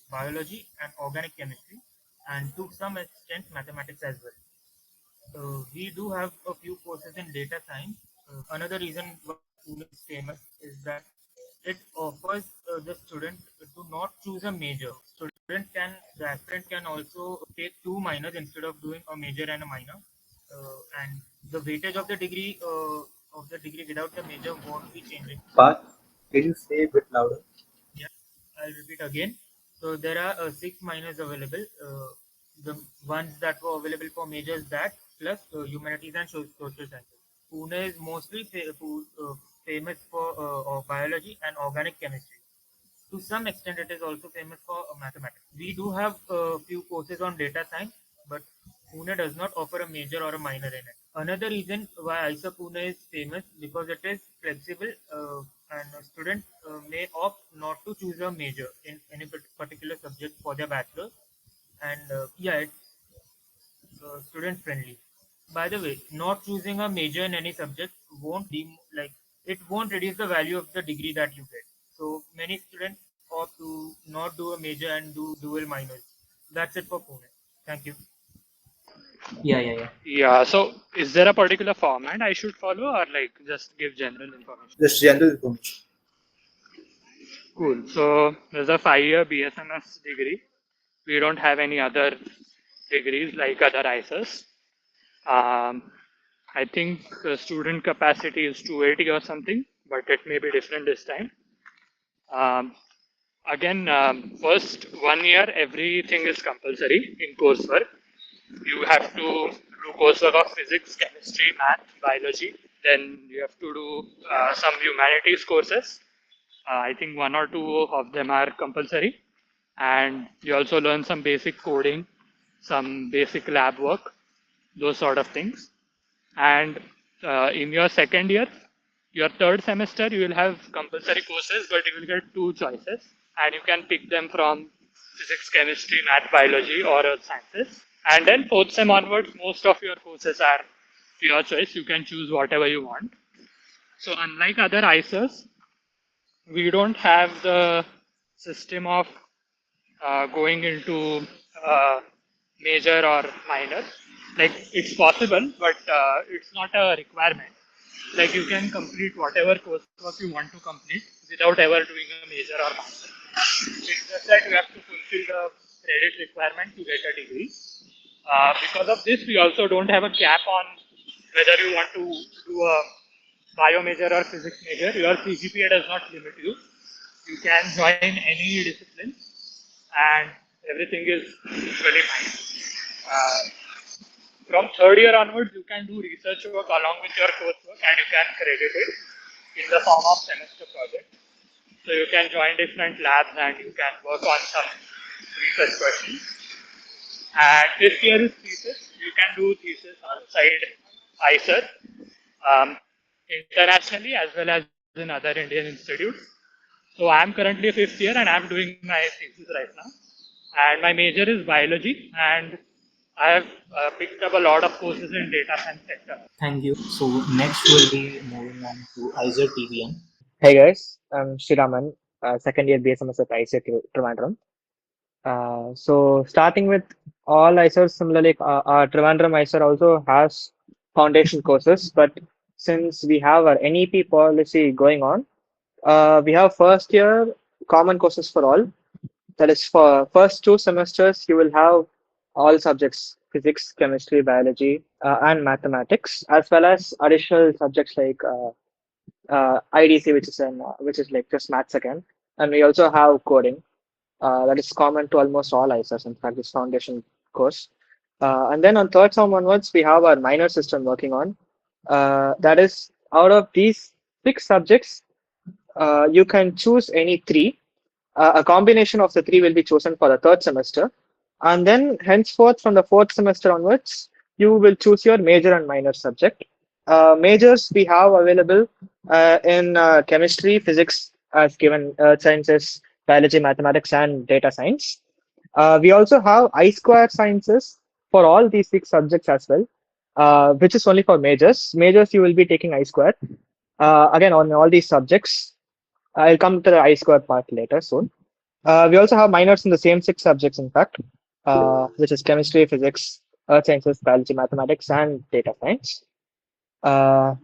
biology and organic chemistry, and to some extent mathematics as well. We do have a few courses in data science. Another reason why Pune is famous is that it offers the student to not choose a major. The aspirant can also take two minors instead of doing a major and a minor. And the weightage of the degree without the major won't be changing. Parth, can you say a bit louder? Yeah, I'll repeat again. So there are six minors available. The ones that were available for majors, that plus humanities and social sciences. Pune is mostly famous for biology and organic chemistry. To some extent, it is also famous for mathematics. We do have a few courses on data science, but Pune does not offer a major or a minor in it. Another reason why IISER Pune is famous because it is flexible, and a student may opt not to choose a major in any particular subject for their bachelor's, and yeah, it's student friendly. By the way, not choosing a major in any subject it won't reduce the value of the degree that you get. So many students opt to not do a major and do dual minors. That's it for Pune. Thank you. Yeah. Yeah, so is there a particular format I should follow or like just give general information? Just general information. Cool. So there's a 5-year BSMS degree. We don't have any other degrees like other IISERs. Um, I think the student capacity is 280 or something, but it may be different this time. Um, Again, first 1 year, everything is compulsory in coursework. You have to do coursework of physics, chemistry, math, biology. Then you have to do some humanities courses. I think one or two of them are compulsory. And you also learn some basic coding, some basic lab work, those sort of things. And in your second year, your third semester, you will have compulsory courses, but you will get two choices, and you can pick them from physics, chemistry, math, biology, or earth sciences. And then fourth sem onwards, most of your courses are your choice. You can choose whatever you want. So unlike other IISERs, we don't have the system of going into major or minor. Like it's possible, but it's not a requirement. Like you can complete whatever coursework you want to complete without ever doing a major or minor. It's just that you have to fulfill the credit requirement to get a degree. Because of this, we also don't have a cap on whether you want to do a bio major or physics major. Your CGPA does not limit you. You can join any discipline, and everything is equally fine. From third year onwards, you can do research work along with your coursework, and you can credit it in the form of semester project. So you can join different labs and you can work on some research questions. And this year is thesis. You can do thesis outside IISER, internationally as well as in other Indian institutes. So I'm currently 5th year and I'm doing my thesis right now. And my major is biology, and I have picked up a lot of courses in data science sector. Thank you. So next we'll be moving on to IISER TVN. Hey guys, I'm Shiraman, second year BSMS at IISER Trivandrum. So starting with all IISERs, similarly, Trivandrum IISER also has foundation courses, but since we have our NEP policy going on, we have first year common courses for all. That is for first 2 semesters, you will have all subjects, physics, chemistry, biology, and mathematics, as well as additional subjects like IDC, which is like just maths again, and we also have coding. That is common to almost all IISERs. In fact, this foundation course. And then on third term onwards, we have our minor system working on. That is, out of these 6 subjects, you can choose any 3. A combination of the 3 will be chosen for the third semester. And then henceforth, from the fourth semester onwards, you will choose your major and minor subject. Majors we have available in chemistry, physics, as given, earth sciences, biology, mathematics, and data science. We also have I sciences for all these 6 subjects as well, which is only for majors. Majors you will be taking I square. Again, on all these subjects, I'll come to the I square part later soon. We also have minors in the same six subjects, in fact, which is chemistry, physics, earth sciences, biology, mathematics, and data science. Uh,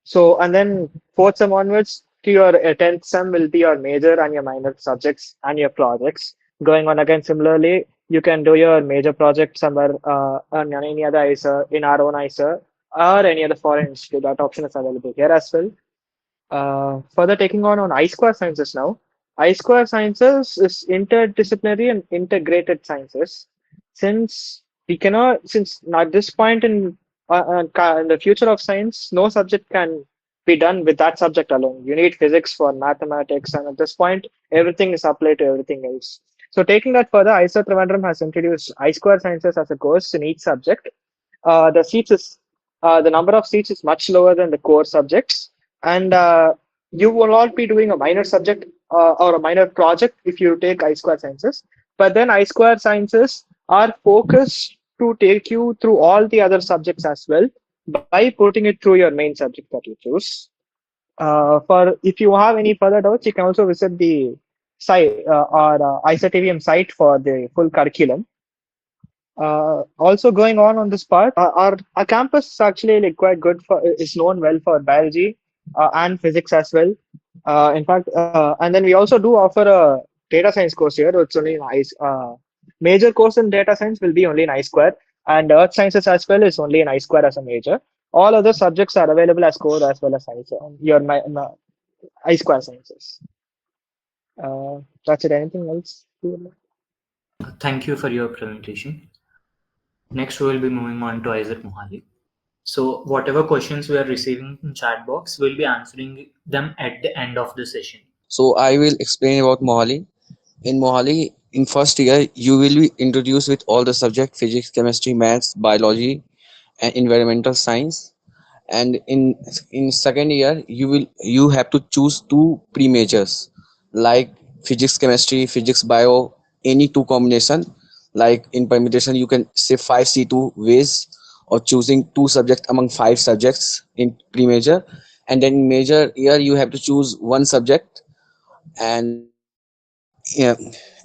so, and then fourth sem onwards to your 10th sem will be your major and your minor subjects and your projects. Going on again, similarly, you can do your major project somewhere on any other IISER, in our own IISER, or any other foreign institute. That option is available here as well. Further taking on I Square Sciences now. I Square Sciences is interdisciplinary and integrated sciences. Since at this point in the future of science, no subject can be done with that subject alone. You need physics for mathematics, and at this point, everything is applied to everything else. So, taking that further, IISER Trivandrum has introduced I Square Sciences as a course in each subject. The seats is the number of seats is much lower than the core subjects, and you will not be doing a minor subject or a minor project if you take I Square Sciences. But then I Square Sciences are focused to take you through all the other subjects as well by putting it through your main subject that you choose. For if you have any further doubts, you can also visit the site or ICTVM site for the full curriculum. Also going on this part, our campus is actually like quite good for is known well for biology and physics as well. In fact, and then we also do offer a data science course here. It's only nice. Major course in data science will be only in I Square, and earth sciences as well is only in I Square as a major. All other subjects are available as core as well as science. I Square sciences. That's it. Anything else? Thank you for your presentation. Next, we will be moving on to Isaac Mohali. So, whatever questions we are receiving in chat box, we'll be answering them at the end of the session. So I will explain about Mohali. In Mohali, in first year, you will be introduced with all the subject physics, chemistry, maths, biology, and environmental science. And in second year, you have to choose two pre-majors like physics, chemistry, physics, bio, any two combination. Like in permutation, you can say 5C2 ways of choosing two subjects among five subjects in pre-major. And then in major year, you have to choose one subject, and yeah,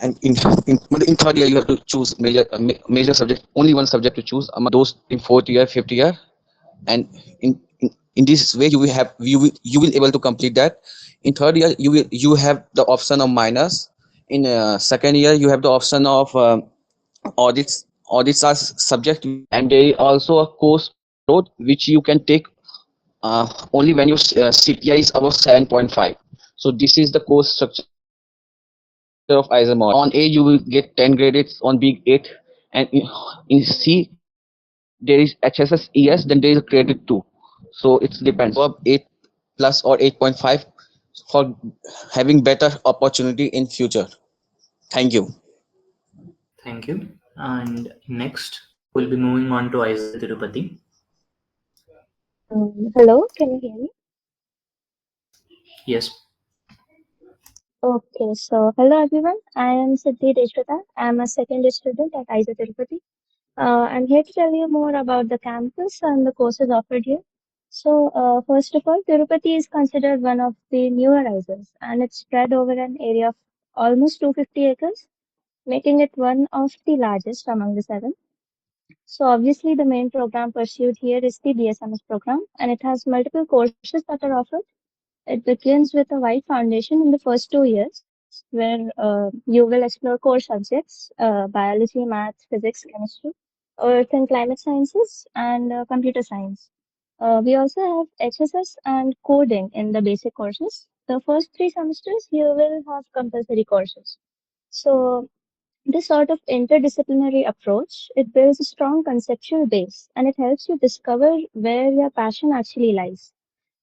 and in third year you have to choose major subject, only one subject to choose among those in fourth year, fifth year. And in this way you will able to complete that. In third year you have the option of minors. In second year you have the option of audits are subject, and there is also a course road which you can take only when your CPI is above 7.5. So this is the course structure of ISER model. On A you will get 10 credits, on B 8, and in C there is HSS ES, then there is a credit 2. So it depends. Above 8 plus or 8.5 for having better opportunity in future. Thank you. Thank you. And next, we'll be moving on to Isaac Tirupati. Hello, can you hear me? Yes. Okay, so hello everyone. I am Siddhi Deshwata. I am a second year student at IISER Tirupati. I'm here to tell you more about the campus and the courses offered here. So, first of all, Tirupati is considered one of the newer IISERs, and it's spread over an area of almost 250 acres, making it one of the largest among the seven. So, obviously, the main program pursued here is the BSMS program, and it has multiple courses that are offered. It begins with a wide foundation in the first 2 years, where you will explore core subjects biology, math, physics, chemistry, earth and climate sciences, and computer science. We also have HSS and coding in the basic courses. The first 3 semesters, you will have compulsory courses. So, this sort of interdisciplinary approach, it builds a strong conceptual base and it helps you discover where your passion actually lies.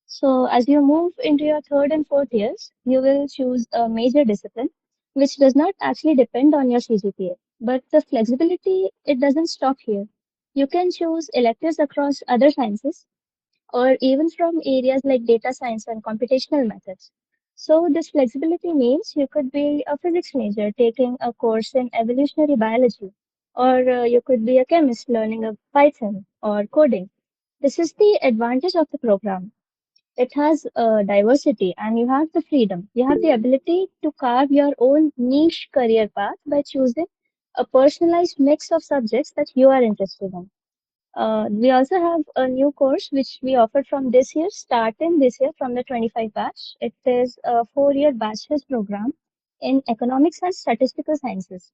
So, as you move into your third and fourth years, you will choose a major discipline, which does not actually depend on your CGPA. But the flexibility, it doesn't stop here. You can choose electives across other sciences or even from areas like data science and computational methods. So, this flexibility means you could be a physics major taking a course in evolutionary biology, or you could be a chemist learning a Python or coding. This is the advantage of the program. It has diversity, and you have the freedom. You have the ability to carve your own niche career path by choosing a personalized mix of subjects that you are interested in. We also have a new course which we offered from this year, starting this year from the 25 batch. It is a 4-year bachelor's program in economics and statistical sciences.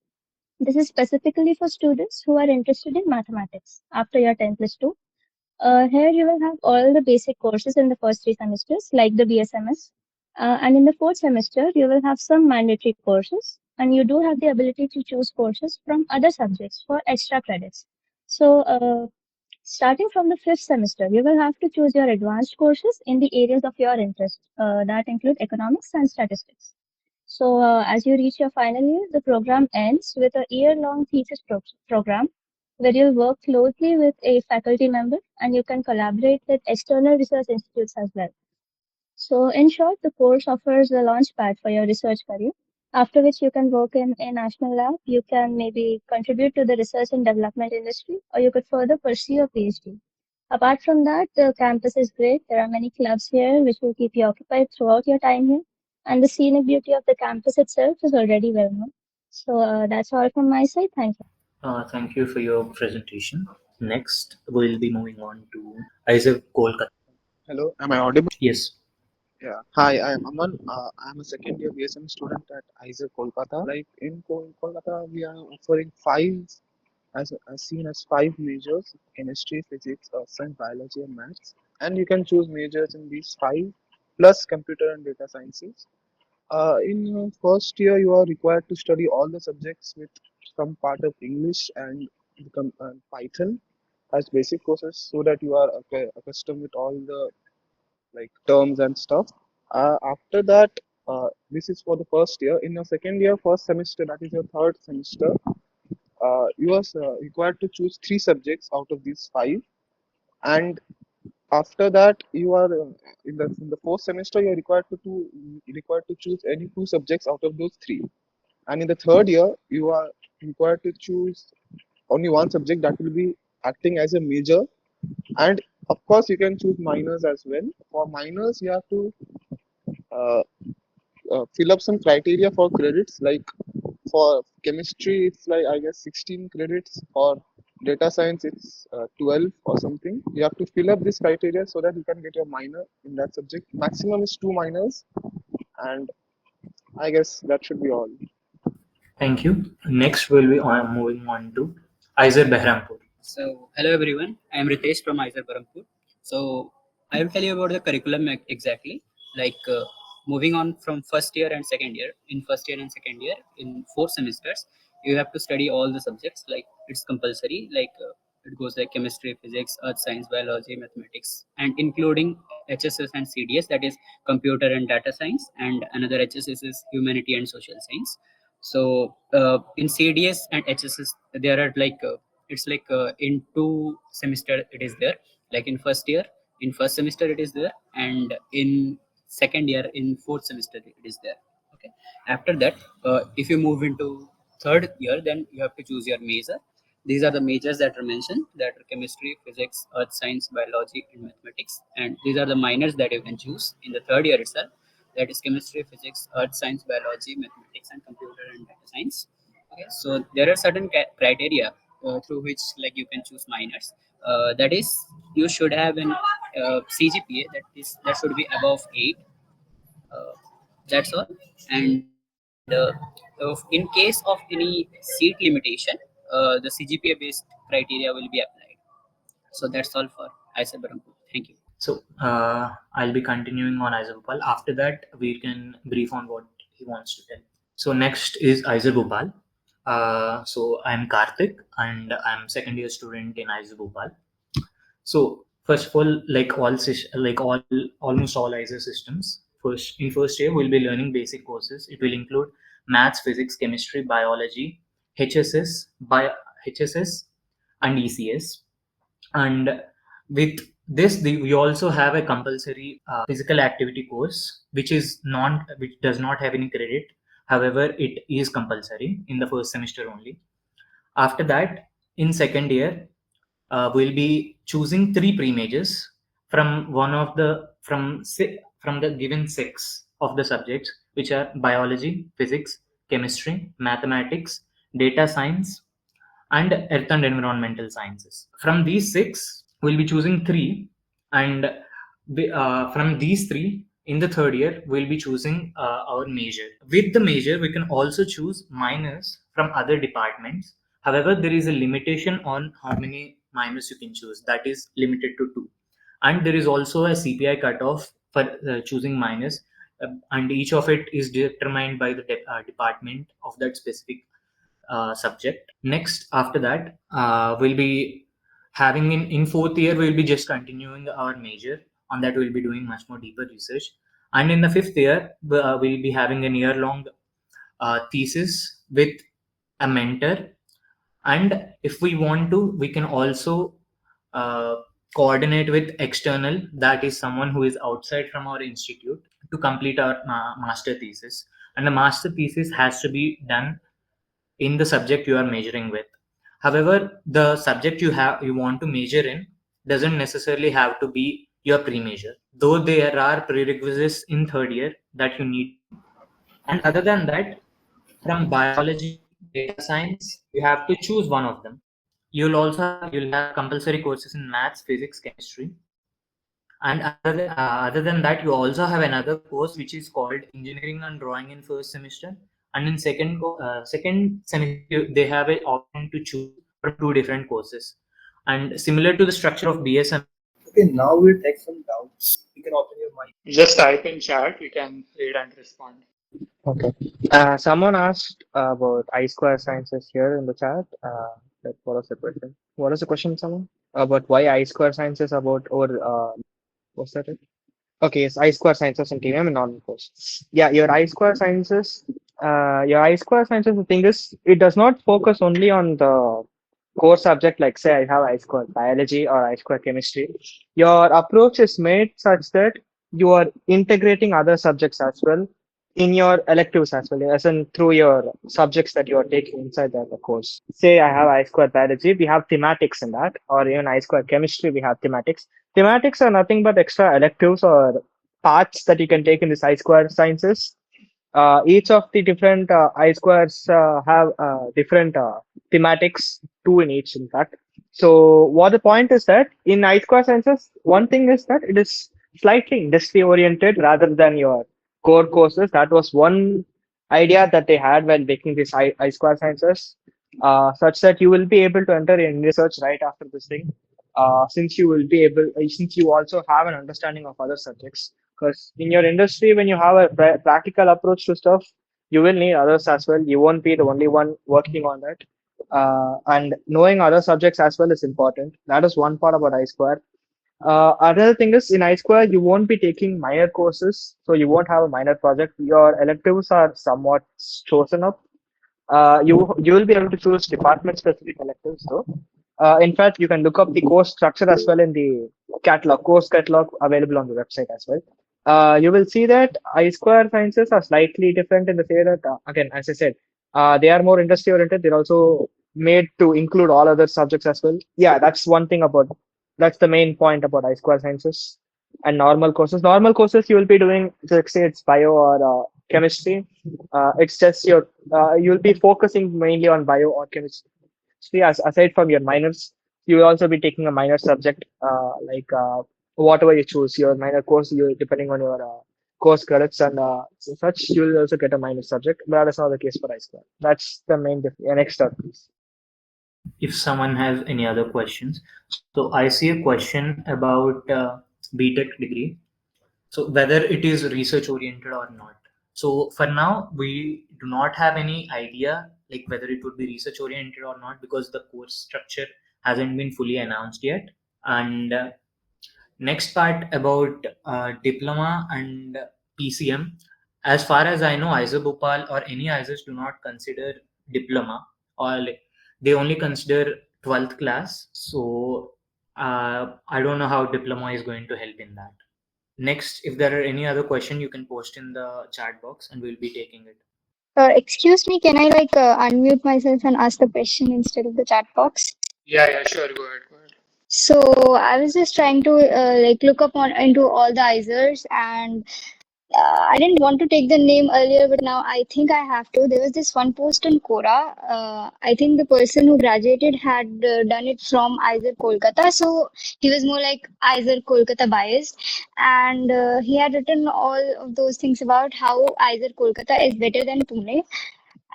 This is specifically for students who are interested in mathematics after your 10 plus 2. Here you will have all the basic courses in the first 3 semesters, like the BSMS. And in the fourth semester, you will have some mandatory courses, and you do have the ability to choose courses from other subjects for extra credits. So, starting from the fifth semester, you will have to choose your advanced courses in the areas of your interest that include economics and statistics. So, as you reach your final year, the program ends with a year-long thesis program where you'll work closely with a faculty member and you can collaborate with external research institutes as well. So, in short, the course offers a launch pad for your research career, after which you can work in a national lab, you can maybe contribute to the research and development industry, or you could further pursue a PhD. Apart from that, the campus is great. There are many clubs here which will keep you occupied throughout your time here. And the scenic beauty of the campus itself is already well known. So that's all from my side. Thank you. Thank you for your presentation. Next, we'll be moving on to IISER Kolkata. Hello, am I audible? Yes. Yeah. Hi, I am Aman. I'm a second year BSM student at IISER Kolkata. Like in Kolkata, we are offering as seen as five majors: chemistry, physics, science, biology, and maths. And you can choose majors in these five, plus computer and data sciences. In your first year, you are required to study all the subjects with some part of English and Python as basic courses, so that you are accustomed with all the like terms and stuff. After that, this is for the first year. In your second year, first semester, that is your third semester, you are required to choose three subjects out of these five. And after that, you are in the fourth semester, you are required to choose any two subjects out of those three. And in the third year, you are required to choose only one subject that will be acting as a major. And of course, you can choose minors as well. For minors, you have to uh, fill up some criteria for credits. Like for chemistry, it's like I guess 16 credits. For data science, it's 12 or something. You have to fill up this criteria so that you can get your minor in that subject. Maximum is 2 minors, and I guess that should be all. Thank you. Next, we'll be moving on to IISER Behrampur. So, hello everyone. I am Ritesh from IISER Berhampur. So, I will tell you about the curriculum exactly. Like moving on from first year and second year. In first year and second year, in 4 semesters, you have to study all the subjects. Like it's compulsory. Like it goes like chemistry, physics, earth science, biology, mathematics, and including HSS and CDS, that is computer and data science, and another HSS is humanity and social science. So in CDS and HSS, there are like it's like in 2 semester it is there. Like in first year, in first semester it is there, and in second year, in fourth semester it is there. Okay. After that, if you move into third year, then you have to choose your major. These are the majors that are mentioned, that are chemistry, physics, earth science, biology, and mathematics. And these are the minors that you can choose in the third year itself. That is chemistry, physics, earth science, biology, mathematics, and computer and data science. Okay, so there are certain criteria through which like you can choose minors. That is, you should have an CGPA that should be above 8. Uh, that's all. And in case of any seat limitation, the CGPA based criteria will be applied. So that's all for IISER Berhampur. Thank you. So I'll be continuing on IISER Bhopal. After that, we can brief on what he wants to tell. So next is IISER Bhopal. So I'm Karthik and I'm second year student in IISER Bhopal. So first of all, almost all IISER systems, first year we'll be learning basic courses. It will include maths, physics, chemistry, biology, HSS, HSS, and ECS. And with this, we also have a compulsory physical activity course, which does not have any credit. However, it is compulsory in the first semester only. After that, in second year, we'll be choosing three pre-majors. from from the given six of the subjects, which are biology, physics, chemistry, mathematics, data science, and earth and environmental sciences. From these six, we'll be choosing three, and from these three, in the third year, we'll be choosing our major. With the major, we can also choose minors from other departments. However, there is a limitation on how many minors you can choose. That is limited to two. And there is also a CPI cutoff for choosing minors, and each of it is determined by the department of that specific subject. Next, after that, we'll be having in fourth year, we'll be just continuing our major. On that, we'll be doing much more deeper research. And in the fifth year, we'll be having a year long thesis with a mentor. And if we want to, we can also uh, coordinate with external, that is someone who is outside from our institute, to complete our master thesis. And the master thesis has to be done in the subject you are majoring with. However, the subject you want to major in doesn't necessarily have to be your pre-major, though there are prerequisites in third year that you need to do. And other than that, from biology, data science, you have to choose one of them. You'll have compulsory courses in maths, physics, chemistry, and other than that, you also have another course which is called engineering and drawing in first semester. And in second semester, they have an option to choose from two different courses. And similar to the structure of BSM. Okay, now we'll take some doubts. You can open your mic. Just type in chat, we can read and respond. Okay. Someone asked about I square sciences here in the chat. What was the question? What was the question, someone? About why I square sciences about over what's that? Okay, yes, I square sciences and TVM and normal course. Yeah, your I square sciences, the thing is, it does not focus only on the core subject, like say I have I square biology or I square chemistry. Your approach is made such that you are integrating other subjects as well in your electives as well, as in through your subjects that you are taking inside the course. Say I have I square biology, we have thematics in that, or even I square chemistry, we have thematics. Thematics are nothing but extra electives or parts that you can take in this I square sciences. Each of the different I squares have different thematics, two in each, in fact. So, what the point is that in I square sciences, one thing is that it is slightly industry oriented rather than your core courses. That was one idea that they had when making this I square sciences, such that you will be able to enter in research right after this thing, since you also have an understanding of other subjects. Because in your industry, when you have a practical approach to stuff, you will need others as well. You won't be the only one working on that. And knowing other subjects as well is important. That is one part about I square. Another thing is in I square, you won't be taking minor courses, so you won't have a minor project. Your electives are somewhat chosen up. You will be able to choose department specific electives though. In fact, you can look up the course structure as well in the course catalog available on the website as well. You will see that I square sciences are slightly different in the way that, again, as I said, they are more industry oriented. They're also made to include all other subjects as well. Yeah, that's the main point about I square sciences and normal courses. Normal courses you will be doing, like say it's bio or chemistry. It's just you'll be focusing mainly on bio or chemistry. Aside from your minors, you will also be taking a minor subject, whatever you choose, your minor course, you depending on your course credits and such, you will also get a minor subject. But that is not the case for I square. That's the main next step, please. If someone has any other questions, so I see a question about BTech degree. So whether it is research oriented or not. So for now, we do not have any idea like whether it would be research oriented or not, because the course structure hasn't been fully announced yet. And next part about diploma and PCM. As far as I know, IISER Bhopal or any IISERs do not consider diploma, or they only consider 12th class. So I don't know how diploma is going to help in that. Next, if there are any other question, you can post in the chat box and we'll be taking it. Excuse me, can I unmute myself and ask the question instead of the chat box? Yeah, sure, go ahead. So I was just trying to like look up on into all the IISERs, and I didn't want to take the name earlier, but now I think I have to. There was this one post in Quora. I think the person who graduated had done it from IISER Kolkata, so he was more like IISER Kolkata biased, and he had written all of those things about how IISER Kolkata is better than Pune.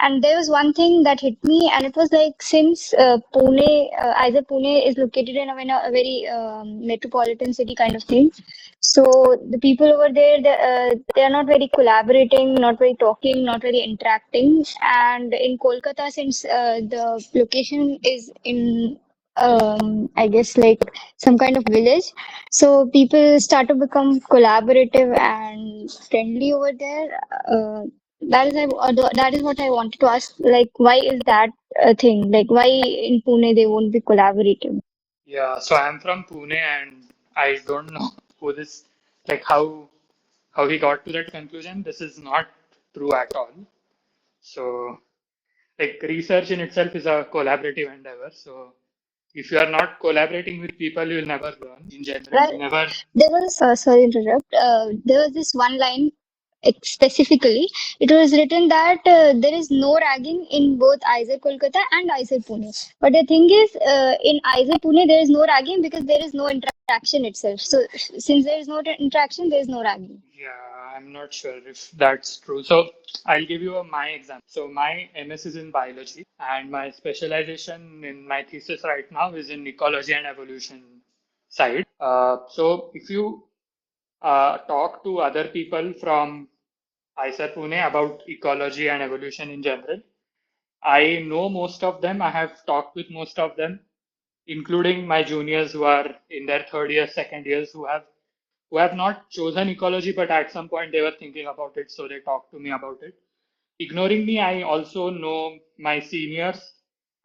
And there was one thing that hit me, and it was like since either Pune is located in a very metropolitan city kind of thing, so the people over there they are not very collaborating, not very talking, not very interacting. And in Kolkata, since the location is in I guess like some kind of village, so people start to become collaborative and friendly over there. That is what I wanted to ask. Like, why is that a thing? Like, why in Pune they won't be collaborative? Yeah, so I'm from Pune and I don't know who this, like how he got to that conclusion. This is not true at all. So, like research in itself is a collaborative endeavor. So, if you are not collaborating with people, you will never learn. In general, Right. you never. There was, sorry to interrupt. There was this one line specifically. It was written that there is no ragging in both IISER Kolkata and IISER Pune. But the thing is, in IISER Pune, there is no ragging because there is no interaction itself. So, since there is no interaction, there is no ragging. Yeah, I'm not sure if that's true. So I'll give you my example. So my MS is in biology, and my specialization in my thesis right now is in ecology and evolution side. So if you talk to other people from IISER Pune about ecology and evolution in general, I know most of them. I have talked with most of them, including my juniors who are in their third year, second years, who have not chosen ecology, but at some point they were thinking about it, so they talked to me about it. Ignoring me, I also know my seniors.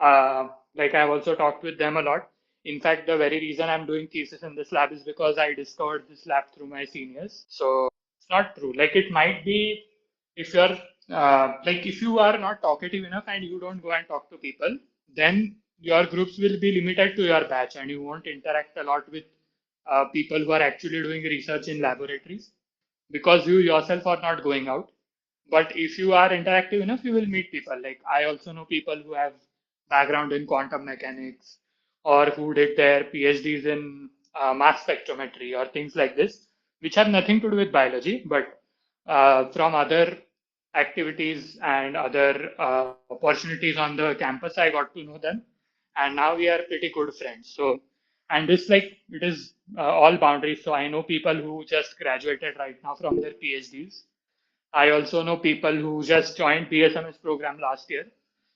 Like I've also talked with them a lot. In fact, the very reason I'm doing thesis in this lab is because I discovered this lab through my seniors. So it's not true. Like it might be if you're like if you are not talkative enough and you don't go and talk to people, then your groups will be limited to your batch and you won't interact a lot with people who are actually doing research in laboratories because you yourself are not going out. But if you are interactive enough, you will meet people. Like I also know people who have background in quantum mechanics or who did their PhDs in mass spectrometry or things like this, which have nothing to do with biology, but from other activities and other opportunities on the campus, I got to know them, and now we are pretty good friends. So, and this like it is all boundaries. So I know people who just graduated right now from their PhDs. I also know people who just joined BSMS program last year.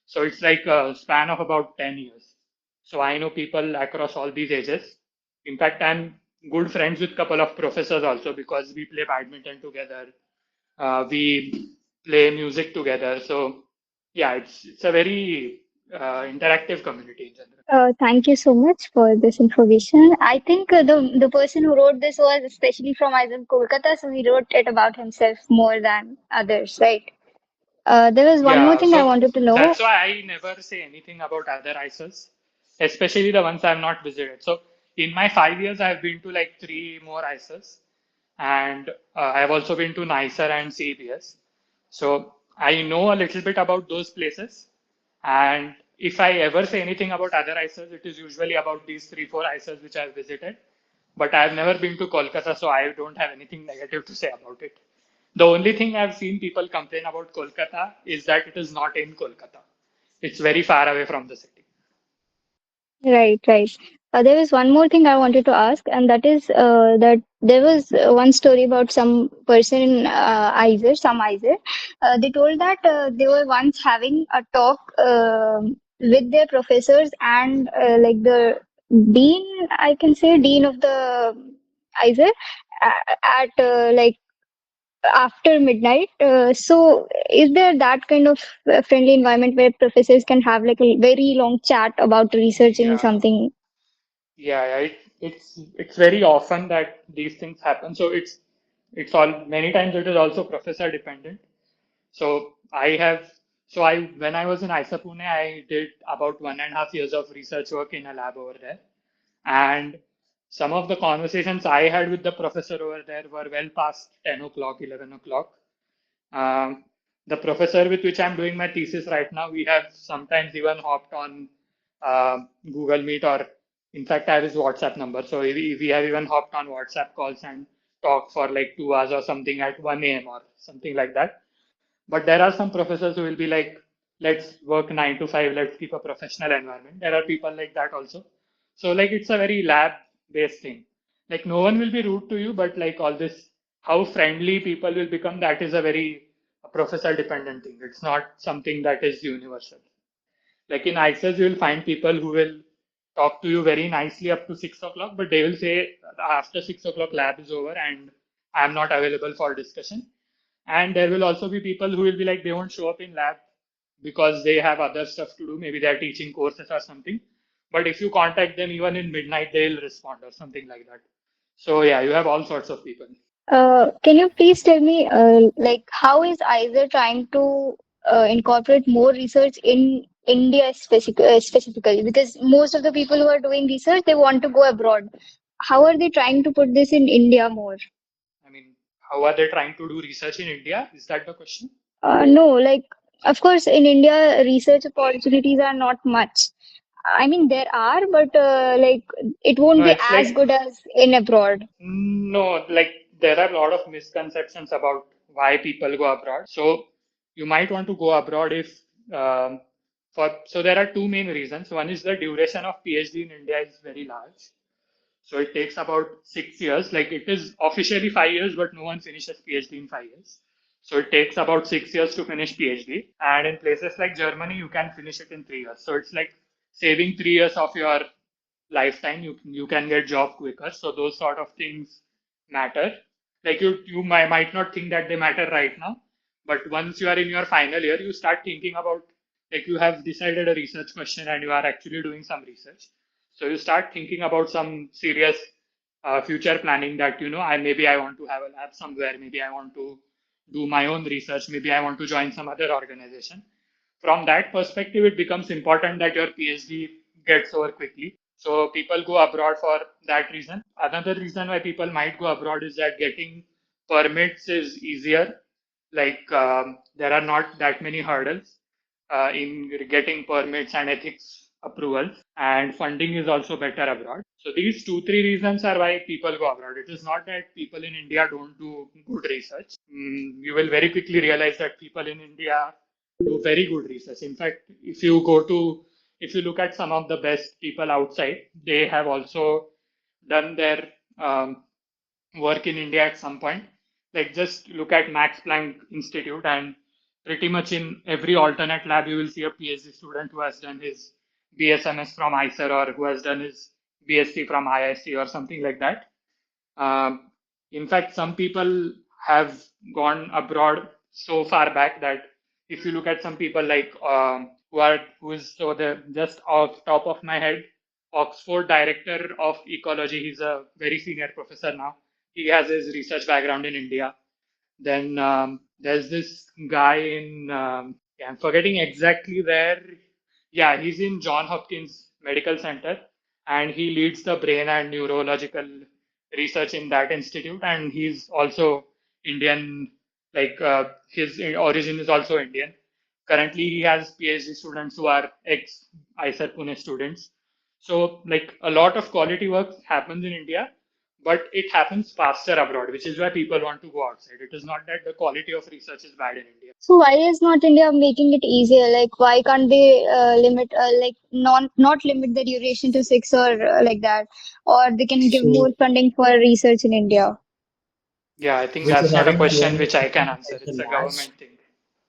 So it's like a span of about 10 years. So I know people across all these ages. In fact, I'm good friends with a couple of professors also because we play badminton together. We play music together. So yeah, it's a very interactive community in general. Thank you so much for this information. I think the person who wrote this was especially from Isaac Kolkata, so he wrote it about himself more than others, right? There was one more Yeah, thing I so wanted to know. that's why I never say anything about other IISERs, especially the ones I've not visited. So in my 5 years, I've been to like three more IISERs, and I've also been to NICER and CBS. So I know a little bit about those places. And if I ever say anything about other IISERs, it is usually about these three, four IISERs which I've visited. But I've never been to Kolkata, so I don't have anything negative to say about it. The only thing I've seen people complain about Kolkata is that it is not in Kolkata. It's very far away from the city. Right, right. There was one more thing I wanted to ask, and that is that there was one story about some person in IISER, some IISER. They told that they were once having a talk with their professors and like the dean, I can say, dean of the IISER at like after midnight. So, is there that kind of friendly environment where professors can have like a very long chat about researching Yeah, something? yeah. It's very often that these things happen. So it's all many times it is also professor dependent. So I have so I when I was in IISER Pune, I did about 1.5 years of research work in a lab over there. And some of the conversations I had with the professor over there were well past 10 o'clock, 11 o'clock. The professor with which I'm doing my thesis right now, we have sometimes even hopped on Google Meet, or in fact, I have his WhatsApp number. So we have even hopped on WhatsApp calls and talked for like 2 hours or something at 1 a.m. or something like that. But there are some professors who will be like, let's work 9 to 5, let's keep a professional environment. There are people like that also. So like it's a very lab based thing. Like no one will be rude to you, but like all this, how friendly people will become, that is a very professor dependent thing. It's not something that is universal. Like in IISERs, you will find people who will talk to you very nicely up to 6 o'clock, but they will say after 6 o'clock lab is over and I'm not available for discussion. And there will also be people who will be like, they won't show up in lab because they have other stuff to do. Maybe they're teaching courses or something. But if you contact them even in midnight, they'll respond or something like that. So yeah, you have all sorts of people. Can you please tell me, like, how is IISER trying to incorporate more research in India specifically? Because most of the people who are doing research, they want to go abroad. How are they trying to put this in India more? I mean, how are they trying to do research in India? Is that the question? No, like, of course, in India, research opportunities are not much. I mean, there are, but like, it won't No, be it's as like, good as in abroad. no, like there are a lot of misconceptions about why people go abroad. So you might want to go abroad if so there are two main reasons. One is the duration of PhD in India is very large. So it takes about 6 years. Like it is officially 5 years, but no one finishes PhD in 5 years. So it takes about 6 years to finish PhD. And in places like Germany, you can finish it in 3 years. So it's like saving 3 years of your lifetime. You can get job quicker. So those sort of things matter. Like you might not think that they matter right now, but once you are in your final year, you start thinking about, like, you have decided a research question and you are actually doing some research. So you start thinking about some serious future planning, that I want to have a lab somewhere, maybe I want to do my own research, maybe I want to join some other organization. From that perspective, it becomes important that your PhD gets over quickly. So people go abroad for that reason. Another reason why people might go abroad is that getting permits is easier. Like there are not that many hurdles in getting permits and ethics approvals, and funding is also better abroad. So these two, three reasons are why people go abroad. It is not that people in India don't do good research. You will very quickly realize that people in India do very good research. In fact, if you look at some of the best people outside, they have also done their work in India at some point. Like just look at Max Planck Institute, and pretty much in every alternate lab, you will see a PhD student who has done his BSMS from IISER, or who has done his BSc from IISC or something like that. Um, in fact, some people have gone abroad so far back that if you look at some people like who is, so the just off top of my head, Oxford director of ecology. He's a very senior professor now. He has his research background in India. Then there's this guy in yeah, I'm forgetting exactly where. Yeah, he's in John Hopkins Medical Center, and he leads the brain and neurological research in that institute. And he's also Indian. Like his origin is also Indian. Currently, he has PhD students who are ex IISER Pune students. So, like a lot of quality work happens in India, but it happens faster abroad, which is why people want to go outside. It is not that the quality of research is bad in India. So why is not India making it easier? Like, why can't they limit, like, not limit the duration to 6 or like that, or they can give more So funding for research in India? Yeah, I think we'll be that's not a having question Q&A which I can session answer. at the It's a last. government thing.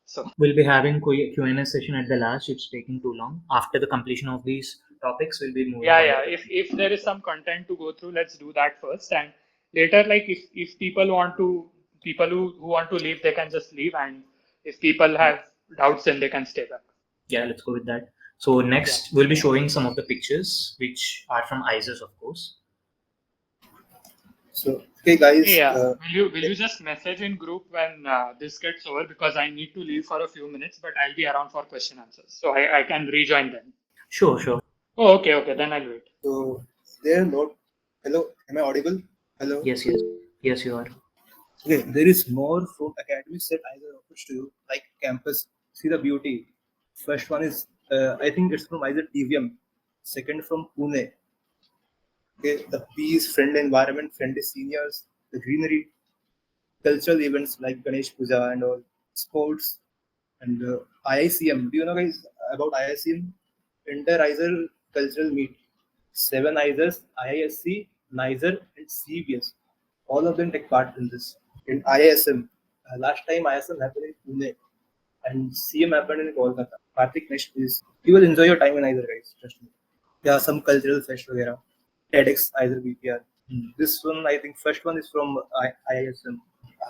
So, We'll be having Q&A session at the last. It's taking too long. After the completion of these topics, we'll be moving yeah, on yeah. to the If there is some content to go through, let's do that first. And later, like if people who want to leave, they can just leave. And if people have doubts, then they can stay back. yeah, let's go with that. So Yeah. next, we'll be showing some of the pictures, which are from IISERs, of course. So, okay, guys. Yeah. Will you just message in group when this gets over, because I need to leave for a few minutes, but I'll be around for question answers, so I can rejoin then. Sure, sure. Oh, okay, okay. Then I'll wait. So, there no. Hello, am I audible? Hello. Yes, yes, you are. Okay, there is more from academics that either offers to you, like campus. See the beauty. First one is, I think it's from either TVM. Second from Pune. Okay, the peace, friendly environment, friendly seniors, the greenery, cultural events like Ganesh Puja and all, sports, and IICM. Do you know guys about IICM? Inter-IISER Cultural Meet. 7 IISERs, IISC, NISER, and CBS. All of them take part in this. In IISM, last time IISM happened in Pune, and CM happened in Kolkata. Karthik, next please. You will enjoy your time in either, guys. Trust me. Yeah, some cultural fest, वगैरह. TEDx, either BPR. This one, I think, first one is from IISM,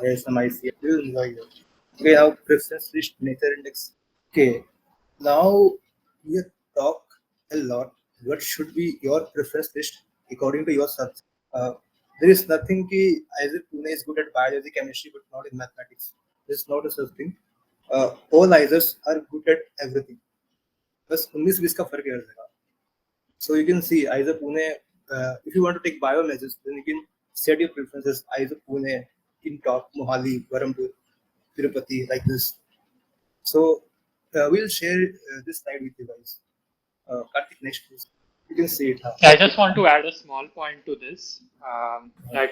IISM, ICM. You will enjoy it. Okay, now preference list, nature index. Okay, now we have talked a lot. What should be your preference list according to your subject? Uh, there is nothing ki either Pune is good at biology, chemistry, but not in mathematics. This is not a such thing. All IISERs are good at everything. बस 19-20 का फर्क है हर जगह. So you can see either Pune. If you want to take bio majors, then you can set your preferences either Pune, in top, Mohali, Berhampur, Tirupati, like this. So we'll share this slide with you guys. Karthik, next please. You can see it. I just want to add a small point to this, that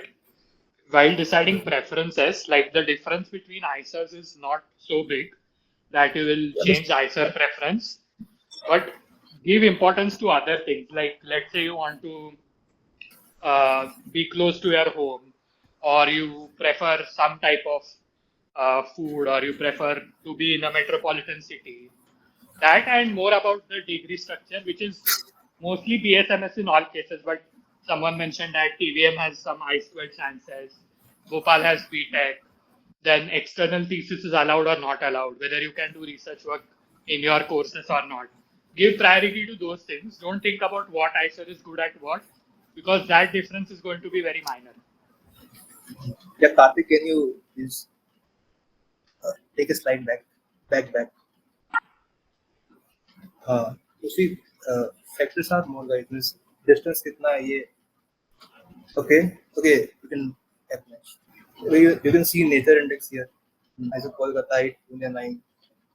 while deciding preferences, like the difference between IISERs is not so big that you will change IISER preference, but give importance to other things. Like let's say you want to be close to your home, or you prefer some type of food, or you prefer to be in a metropolitan city. That and more about the degree structure, which is mostly BSMS in all cases, but someone mentioned that TVM has some I-squared chances, Bhopal has BTech, then external thesis is allowed or not allowed, whether you can do research work in your courses or not. Give priority to those things. Don't think about what IISER is good at what, because that difference is going to be very minor. Yeah, Karthik, can you please take a slide back? You see, factors are more guys. Means distance कितना है ये. Okay, you can have next. You can see nature index here. As a Kolkata 8, Pune 9.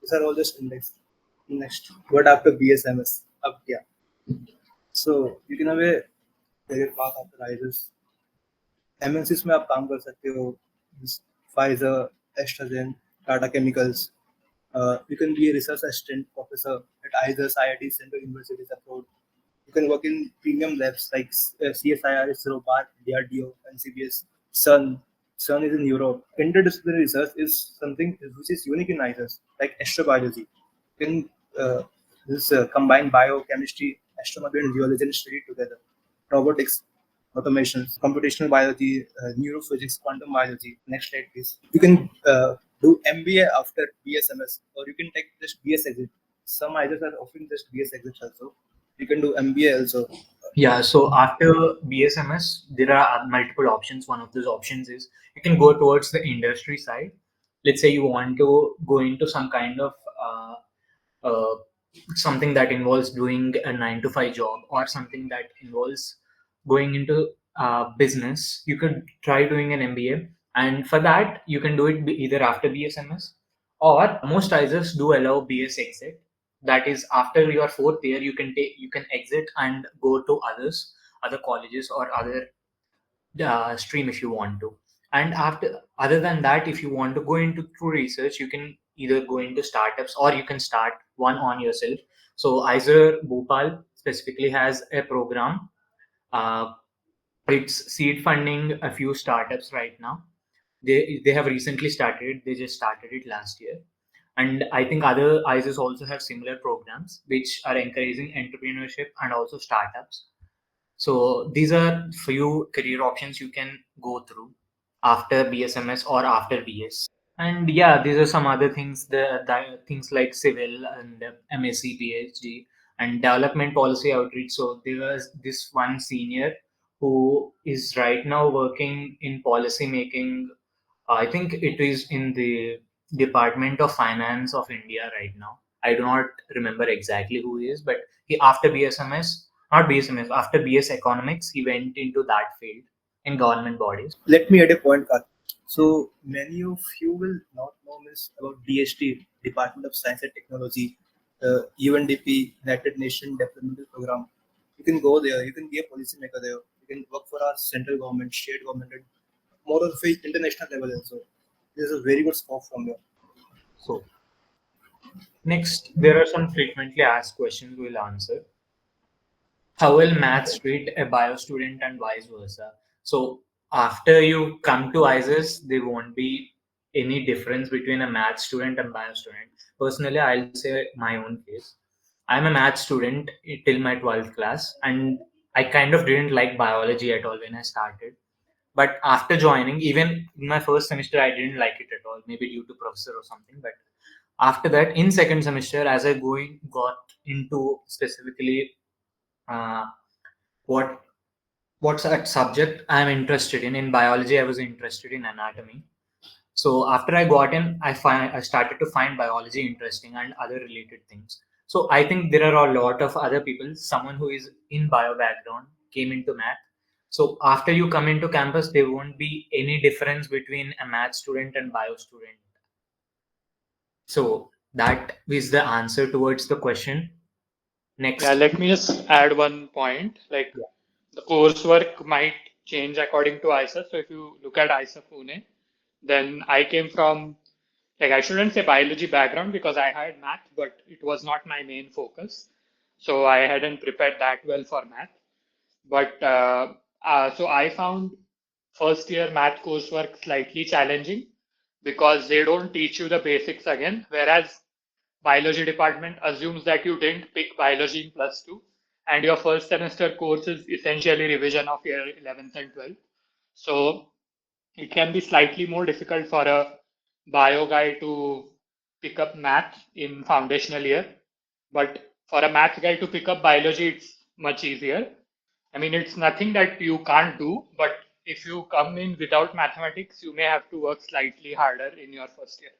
These are all just index. Next, what after BSMS? Up here. So you can have a career path after IISERs. MNCs में आप काम कर सकते हो. Pfizer, AstraZeneca, Tata Chemicals. You can be a research assistant professor at IISERs, IIT, Central Universities abroad. You can work in premium labs like CSIR, ISRO, BART, DRDO, NCBS, CERN. CERN is in Europe. Interdisciplinary research is something which is unique in IISERs, like astrobiology. You can combine biochemistry, astronomy, and geology and study together. Robotics, automation, computational biology, neurophysics, quantum biology. Next slide, please. You can do MBA after BSMS, or you can take just BS exit. Some IISERs are offering just BS exits also. You can do MBA also. Yeah, so after BSMS, there are multiple options. One of those options is you can go towards the industry side. Let's say you want to go into some kind of uh, something that involves doing a 9 to 5 job, or something that involves going into business. You could try doing an MBA, and for that you can do it either after BSMS, or most IISERs do allow BS exit. That is, after your fourth year, you can exit and go to other colleges or other stream if you want to. And after, other than that, if you want to go into true research, you can either go into startups or you can start one on yourself. So IISER Bhopal specifically has a program. uh, it's seed funding a few startups right now. They have recently started it. They just started it last year. And I think other IISERs also have similar programs which are encouraging entrepreneurship and also startups. So these are few career options you can go through after BSMS or after BS. And yeah, these are some other things. The things like civil and MSc, PhD, and development policy outreach. So there was this one senior who is right now working in policy making. I think it is in the Department of Finance of India right now. I do not remember exactly who he is, but he after BSMS, not BSMS. After BS Economics, he went into that field in government bodies. Let me add a point, Karthik. So many of you will not know this about DST, Department of Science and Technology, UNDP, United Nations Development Program. You can go there. You can be a policymaker there. You can work for our central government, state government, and more of the international level also. There's a very good scope from there. So next, there are some frequently asked questions we'll answer. How will maths treat a bio student and vice versa? So after you come to IISERs, there won't be any difference between a math student and bio student. Personally, I'll say my own case. I'm a math student till my 12th class, and I kind of didn't like biology at all when I started. But after joining, even in my first semester, I didn't like it at all, maybe due to professor or something. But after that, in second semester, as I got into specifically uh, what what's that subject I'm interested in. In biology, I was interested in anatomy. So after I got in, I started to find biology interesting and other related things. So I think there are a lot of other people. Someone who is in bio background came into math. So after you come into campus, there won't be any difference between a math student and bio student. So that is the answer towards the question. Next. Yeah, let me just add one point. Like Yeah. the coursework might change according to IISER. So if you look at IISER Pune, then I came from, like, I shouldn't say biology background because I had math, but it was not my main focus. So I hadn't prepared that well for math. But so I found first year math coursework slightly challenging because they don't teach you the basics again, whereas biology department assumes that you didn't pick biology in plus two, and your first semester course is essentially revision of your 11th and 12th. So it can be slightly more difficult for a bio guy to pick up math in foundational year, but for a math guy to pick up biology, it's much easier. I mean, it's nothing that you can't do, but if you come in without mathematics, you may have to work slightly harder in your first year.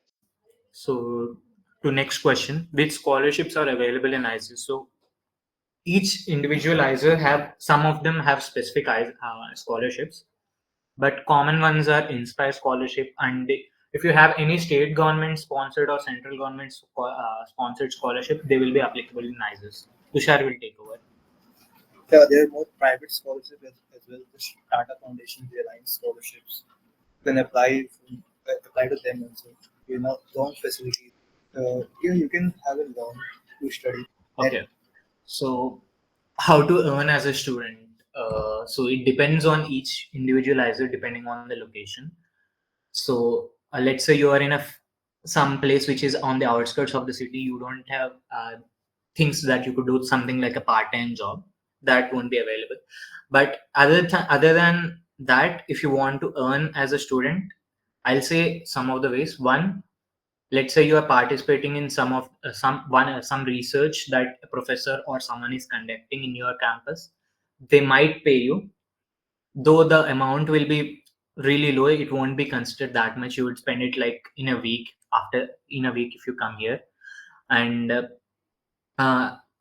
So to next question, which scholarships are available in IISER? So each individual IISER have, some of them have specific scholarships, but common ones are Inspire Scholarship, and if you have any state government sponsored or central government sponsored scholarship, they will be applicable in IISERs. Tushar will take over. Yeah, there are more private scholarships as well. The Tata Foundation, the Alliance scholarships. You can apply to them also. You know, loan facilities. Yeah, you can have a loan to study. Okay. So how to earn as a student? So it depends on each individualizer depending on the location. So let's say you are in some place which is on the outskirts of the city. You don't have things that you could do something like a part-time job. That won't be available. But other than that, if you want to earn as a student, I'll say some of the ways. One, let's say you are participating in some research that a professor or someone is conducting in your campus. They might pay you, though the amount will be really low. It won't be considered that much. You would spend it like in a week if you come here. And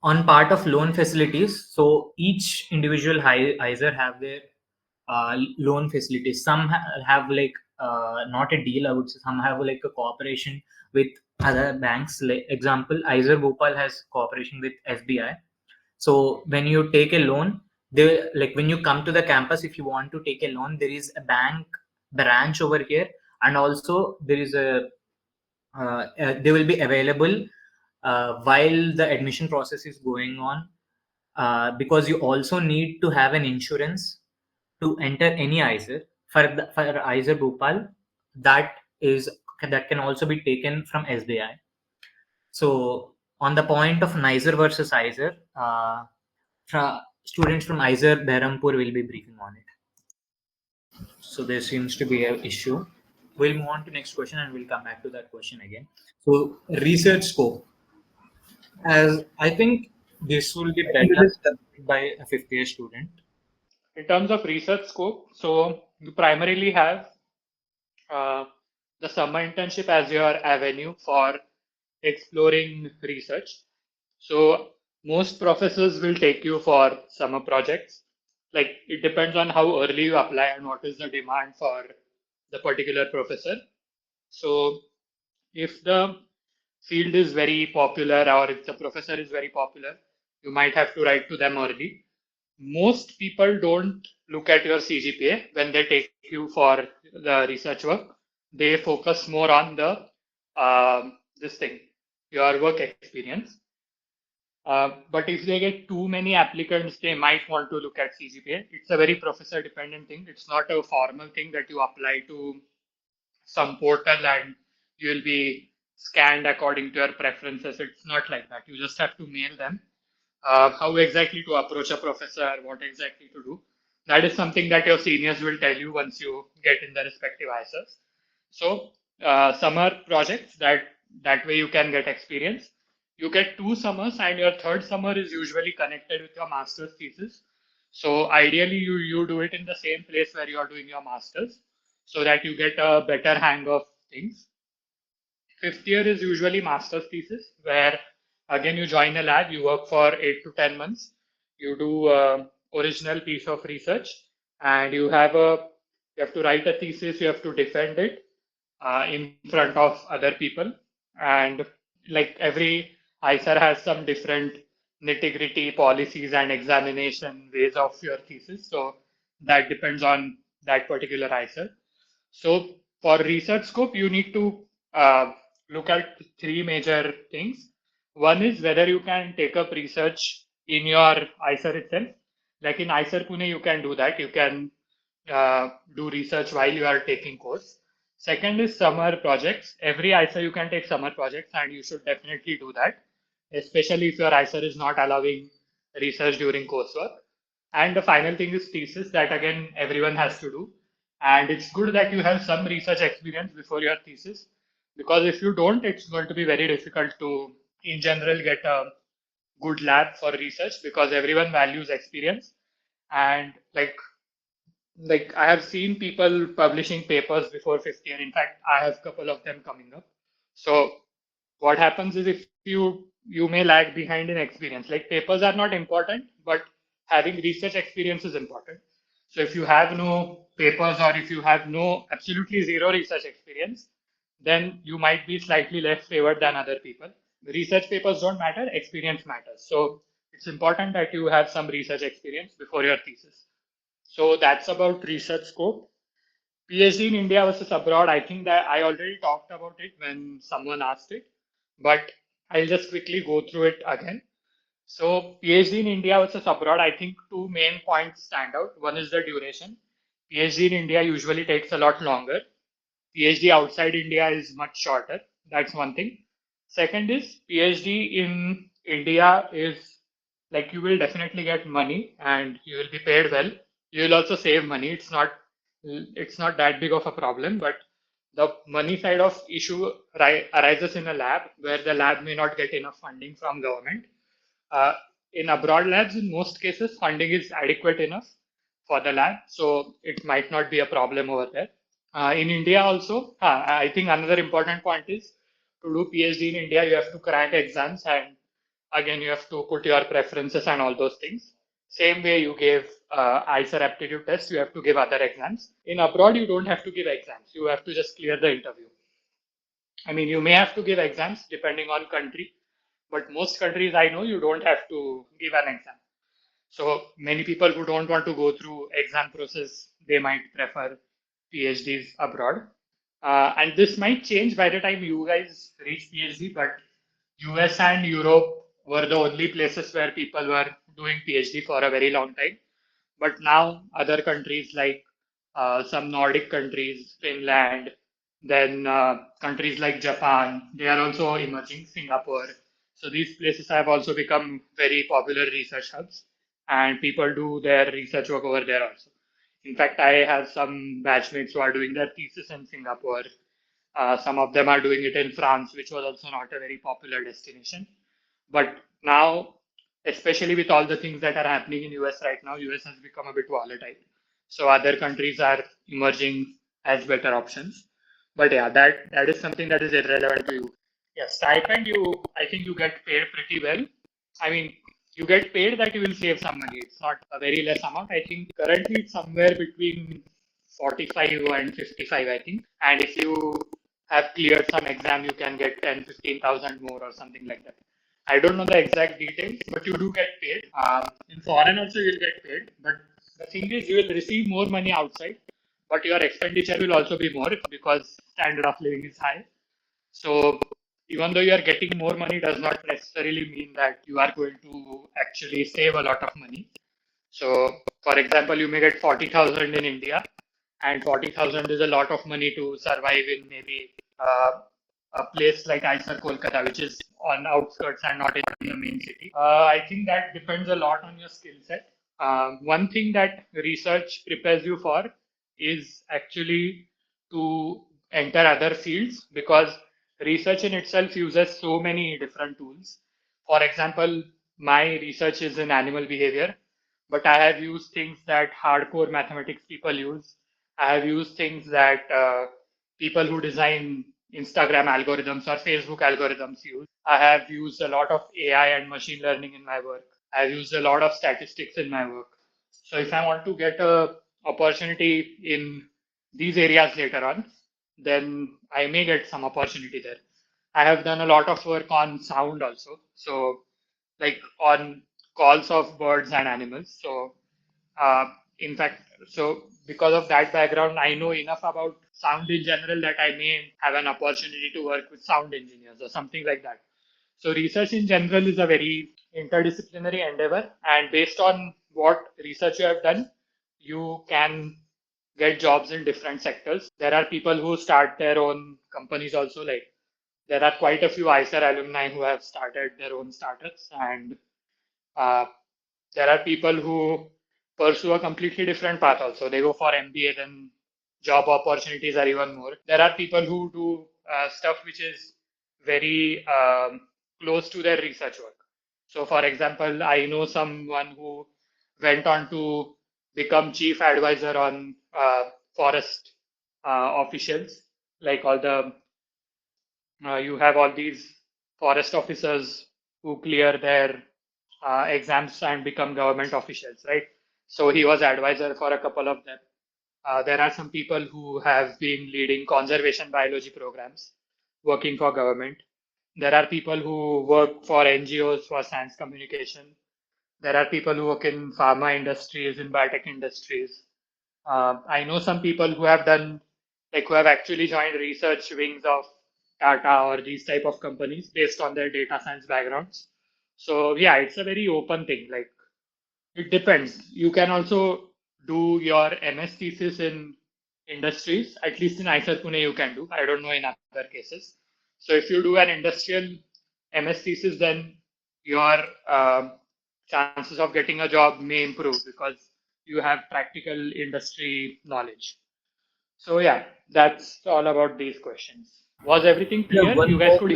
on part of loan facilities, so each individual IISER have their loan facilities. Some have like not a deal, I would say. Some have like a cooperation with other banks. Like example, IISER Bhopal has cooperation with SBI. So when you take a loan, they, like when you come to the campus, if you want to take a loan, there is a bank branch over here, and also there is they will be available while the admission process is going on, because you also need to have an insurance to enter any IISER. For IISER Bhopal, that is that can also be taken from SBI. So on the point of NISER versus IISER, students from IISER Berhampur will be briefing on it. So there seems to be an issue. We'll move on to next question and we'll come back to that question again. So research scope, as I think this will be better by a fifth year student. In terms of research scope, so you primarily have uh, the summer internship as your avenue for exploring research. So most professors will take you for summer projects. Like it depends on how early you apply and what is the demand for the particular professor. So if the field is very popular or if the professor is very popular, you might have to write to them early. Most people don't look at your CGPA when they take you for the research work. They focus more on the this thing, your work experience. But if they get too many applicants, they might want to look at CGPA. It's a very professor dependent thing. It's not a formal thing that you apply to some portal and you will be scanned according to your preferences. It's not like that. You just have to mail them how exactly to approach a professor, what exactly to do. That is something that your seniors will tell you once you get in the respective IISERs. So summer projects, that way you can get experience. You get 2 summers and your third summer is usually connected with your master's thesis. So ideally you do it in the same place where you are doing your master's so that you get a better hang of things. Fifth year is usually master's thesis, where again you join a lab, you work for 8 to 10 months, you do original piece of research, and you have to write a thesis, you have to defend it in front of other people, and like every IISER has some different nitty gritty policies and examination ways of your thesis, so that depends on that particular IISER. So for research scope, you need to look at 3 major things. One is whether you can take up research in your IISER itself. Like in IISER Pune, you can do that. You can do research while you are taking course. Second is summer projects. Every IISER you can take summer projects, and you should definitely do that, especially if your IISER is not allowing research during coursework. And the final thing is thesis, that again everyone has to do. And it's good that you have some research experience before your thesis, because if you don't, it's going to be very difficult to, in general, get a good lab for research because everyone values experience. And like I have seen people publishing papers before 50th year. In fact, I have a couple of them coming up. So what happens is if you may lag behind in experience. Like papers are not important, but having research experience is important. So if you have no papers or if you have no absolutely zero research experience, then you might be slightly less favored than other people. Research papers don't matter, experience matters. So it's important that you have some research experience before your thesis. So that's about research scope. PhD in India versus abroad, I think that I already talked about it when someone asked it, but I'll just quickly go through it again. So PhD in India versus abroad, I think 2 main points stand out. One is the duration. PhD in India usually takes a lot longer. PhD outside India is much shorter. That's one thing. Second is PhD in India is like you will definitely get money and you will be paid well. You will also save money. It's not that big of a problem, but the money side of issue arises in a lab where the lab may not get enough funding from government. Uh, in abroad labs, in most cases, funding is adequate enough for the lab, so it might not be a problem over there. In India also, I think another important point is to do PhD in India, you have to crack exams, and again, you have to put your preferences and all those things. Same way you gave IISER aptitude test, you have to give other exams. In abroad, you don't have to give exams. You have to just clear the interview. I mean, you may have to give exams depending on country, but most countries I know you don't have to give an exam. So many people who don't want to go through exam process, they might prefer PhDs abroad. And this might change by the time you guys reach PhD, but US and Europe were the only places where people were doing PhD for a very long time. But now other countries like some Nordic countries, Finland, then countries like Japan, they are also emerging, Singapore. So these places have also become very popular research hubs, and people do their research work over there also. In fact, I have some batchmates who are doing their thesis in Singapore. Some of them are doing it in France, which was also not a very popular destination. But now, especially with all the things that are happening in US right now, US has become a bit volatile. So other countries are emerging as better options. But yeah, that is something that is irrelevant to you. Yeah, stipend, I think you get paid pretty well. I mean, you get paid that you will save some money. It's not a very less amount. I think currently it's somewhere between 45 and 55, I think. And if you have cleared some exam, you can get 10, 15,000 more or something like that. I don't know the exact details, but you do get paid. In foreign also you'll get paid, but the thing is you will receive more money outside, but your expenditure will also be more because standard of living is high. So even though you are getting more money does not necessarily mean that you are going to actually save a lot of money. So for example, you may get 40,000 in India, and 40,000 is a lot of money to survive in maybe a place like IISER Kolkata, which is on outskirts and not in the main city. I think that depends a lot on your skill set. One thing that research prepares you for is actually to enter other fields because research in itself uses so many different tools. For example, my research is in animal behavior, but I have used things that hardcore mathematics people use. I have used things that people who design Instagram algorithms or Facebook algorithms use. I have used a lot of AI and machine learning in my work. I've used a lot of statistics in my work. So if I want to get a opportunity in these areas later on, then I may get some opportunity there. I have done a lot of work on sound also. So like on calls of birds and animals. So in fact, so because of that background, I know enough about sound in general that I may have an opportunity to work with sound engineers or something like that. So research in general is a very interdisciplinary endeavor, and based on what research you have done, you can get jobs in different sectors. There are people who start their own companies also, like there are quite a few IISER alumni who have started their own startups, and uh, there are people who pursue a completely different path also. They go for MBA, then job opportunities are even more. There are people who do stuff which is very close to their research work. So, for example, I know someone who went on to become chief advisor on forest officials, like all the you have all these forest officers who clear their exams and become government officials, right? So he was advisor for a couple of them. There are some people who have been leading conservation biology programs, working for government. There are people who work for NGOs for science communication. There are people who work in pharma industries, in biotech industries. I know some people who have done, like who have actually joined research wings of Tata or these type of companies based on their data science backgrounds. So yeah, it's a very open thing. Like it depends. You can also do your MS thesis in industries. At least in IISER Pune, you can do. I don't know in other cases. So if you do an industrial MS thesis, then your chances of getting a job may improve because you have practical industry knowledge. So yeah, that's all about these questions. Was everything Yeah, clear? one You guys more could